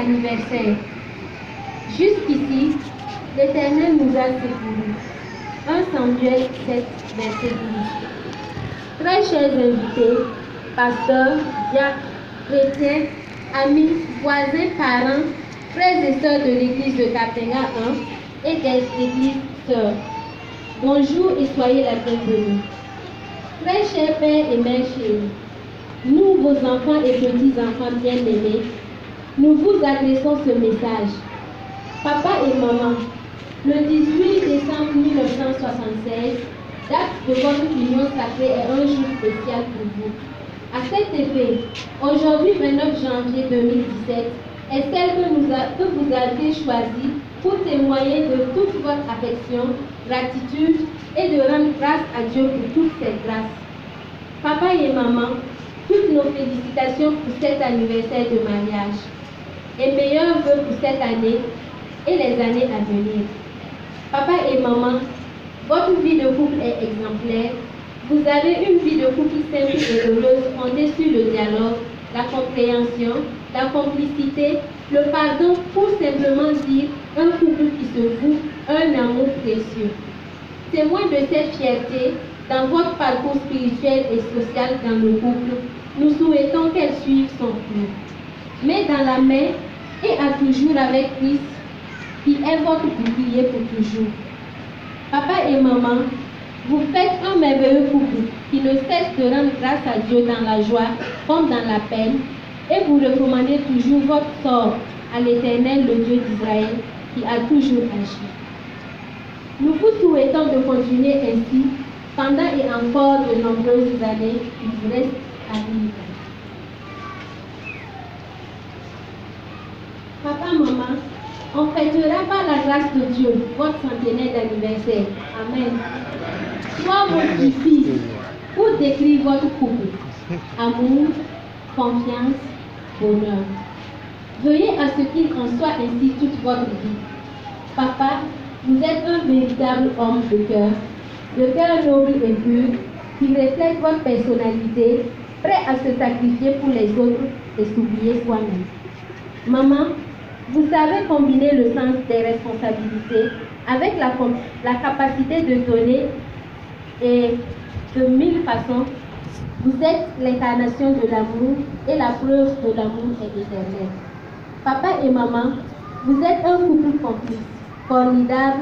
anniversaire. Jusqu'ici, l'Éternel nous a secourus. 1 Samuel 7, verset 12. Très chers invités, pasteurs, diacres, chrétiens, amis, voisins, parents, frères et sœurs de l'église de Kaptenga 1 et des églises sœurs, bonjour et soyez la bienvenue. Très chers pères et mères chéris, nous, vos enfants et petits-enfants bien-aimés, nous vous adressons ce message. Papa et maman, le 18 décembre 1976, date de votre union sacrée, est un jour spécial pour vous. À cet effet, aujourd'hui 29 janvier 2017, est celle que vous avez choisie pour témoigner de toute votre affection, gratitude et de rendre grâce à Dieu pour toutes ces grâces. Papa et maman, toutes nos félicitations pour cet anniversaire de mariage et meilleurs vœux pour cette année et les années à venir. Papa et maman, votre vie de couple est exemplaire. Vous avez une vie de couple simple et heureuse fondée sur le dialogue, la compréhension, la complicité, le pardon, pour simplement dire un couple qui se voue, un amour précieux. Témoin de cette fierté, dans votre parcours spirituel et social dans le couple, nous souhaitons qu'elle suive son cours. Mais dans la main et à toujours avec Christ, qui est votre bouclier pour toujours. Papa et maman, vous faites un merveilleux couple qui ne cesse de rendre grâce à Dieu dans la joie comme dans la peine, et vous recommandez toujours votre sort à l'Éternel, le Dieu d'Israël, qui a toujours agi. Nous vous souhaitons de continuer ainsi pendant et encore de nombreuses années qui vous restent à vivre. Papa, maman, on fêtera par la grâce de Dieu votre centenaire d'anniversaire. Amen. Soit votre suffit pour décrire votre couple. Amour, confiance, bonheur. Veuillez à ce qu'il en soit ainsi toute votre vie. Papa, vous êtes un véritable homme de cœur noble et pur, qui reflète votre personnalité, prêt à se sacrifier pour les autres et s'oublier soi-même. Maman, vous savez combiner le sens des responsabilités avec la capacité de donner, et de 1000 façons. Vous êtes l'incarnation de l'amour et la preuve que l'amour est éternel. Papa et maman, vous êtes un couple complice, formidable,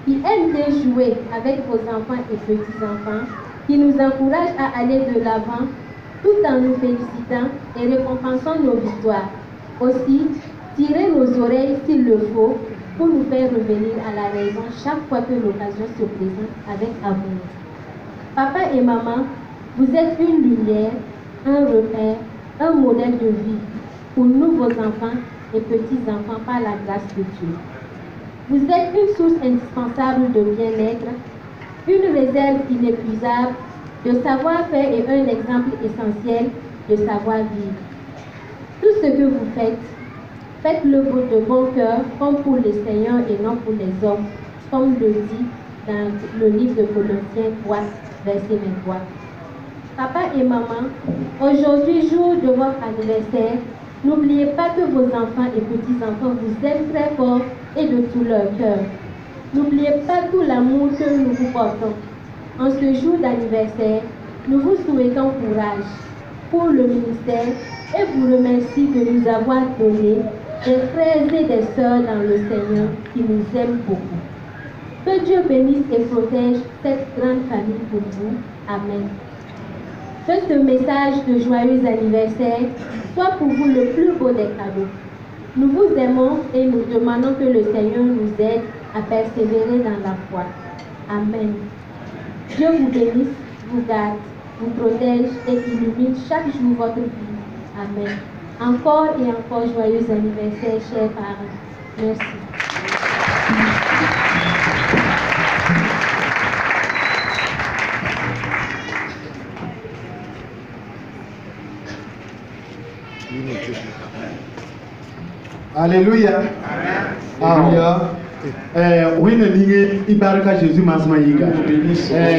qui aime bien jouer avec vos enfants et petits-enfants, qui nous encourage à aller de l'avant tout en nous félicitant et récompensant nos victoires. Aussi, tirez nos oreilles s'il le faut pour nous faire revenir à la raison chaque fois que l'occasion se présente avec amour. Papa et maman, vous êtes une lumière, un repère, un modèle de vie pour nous, vos enfants et petits-enfants, par la grâce de Dieu. Vous êtes une source indispensable de bien-être, une réserve inépuisable de savoir-faire et un exemple essentiel de savoir-vivre. Tout ce que vous faites, faites-le de bon cœur, comme pour le Seigneur et non pour les hommes, comme le dit dans le livre de Colossiens 3, verset 23. Papa et maman, aujourd'hui, jour de votre anniversaire, n'oubliez pas que vos enfants et petits-enfants vous aiment très fort et de tout leur cœur. N'oubliez pas tout l'amour que nous vous portons. En ce jour d'anniversaire, nous vous souhaitons courage pour le ministère et vous remercie de nous avoir donné des frères et des sœurs dans le Seigneur qui nous aiment beaucoup. Que Dieu bénisse et protège cette grande famille pour vous. Amen. Que ce message de joyeux anniversaire soit pour vous le plus beau des cadeaux. Nous vous aimons et nous demandons que le Seigneur nous aide à persévérer dans la foi. Amen. Dieu vous bénisse, vous garde, vous protège et illumine chaque jour votre vie. Amen. Encore et encore joyeux anniversaire, chers parents. Merci. Alléluia. Alléluia. Oui, ne ibaraka Jésus masma yiga.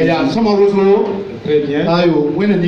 Ya sama rozo. Très bien. Ayo, oui ne